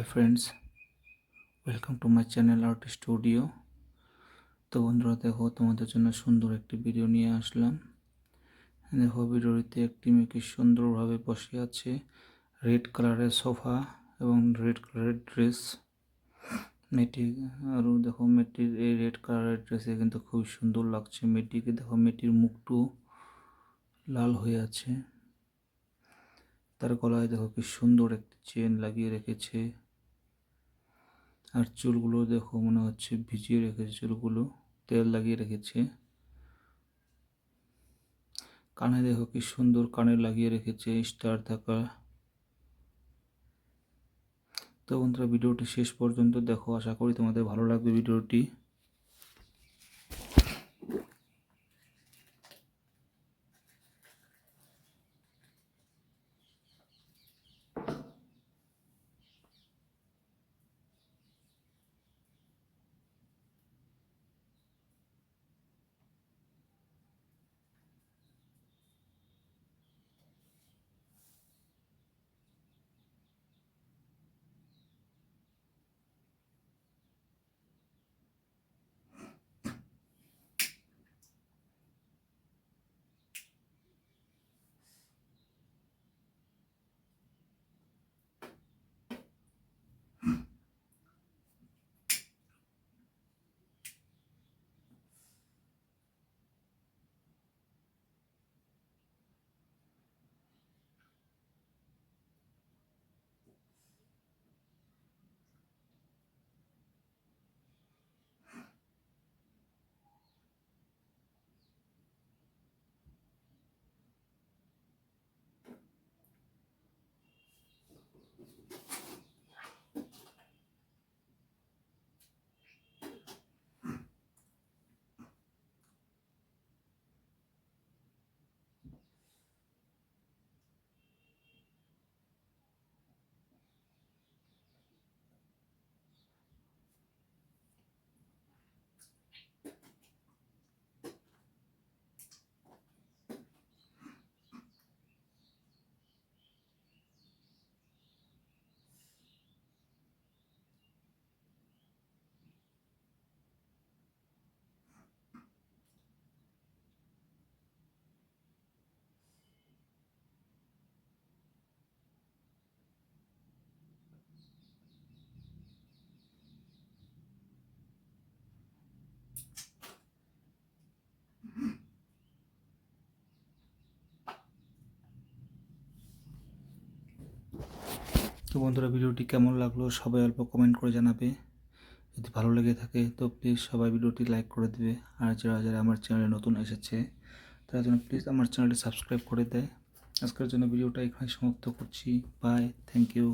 Friends, welcome to my channel art studio. তো বন্ধুরা দেখো, তোমাদের জন্য সুন্দর একটি ভিডিও নিয়ে আসলাম। দেখো, ভিডিওটিতে একটি মেয়ে কি সুন্দরভাবে বসে আছে, রেড কালারের সোফা এবং রেড কালারের ড্রেস। মেয়েটি আরও দেখো, মেয়েটির এই রেড কালারের ড্রেসে কিন্তু খুব সুন্দর লাগছে মেয়েটিকে। দেখো, মেয়েটির মুখটু লাল হয়ে আছে। তার গলায় দেখো কি সুন্দর একটি চেন লাগিয়ে রেখেছে। আর চুলগুলো দেখো, মনে হচ্ছে ভিজিয়ে রেখেছে, চুলগুলো তেল লাগিয়ে রেখেছে। কানে দেখো কি সুন্দর কানে লাগিয়ে রেখেছে স্টার থাকা। তো বন্ধুরা, ভিডিওটি শেষ পর্যন্ত দেখো, আশা করি তোমাদের ভালো লাগবে ভিডিওটি। তো বন্ধুরা, ভিডিওটি কেমন লাগলো সবাই অল্প কমেন্ট করে জানাবে। যদি ভালো লেগে থাকে তো প্লিজ সবাই ভিডিওটি লাইক করে দেবে। আর যারা যারা আমার চ্যানেলে নতুন এসেছে তারা যেন প্লিজ আমার চ্যানেলটি সাবস্ক্রাইব করে দেয়। আজকের জন্য ভিডিওটা এখানে সমাপ্ত করছি। Bye, thank you.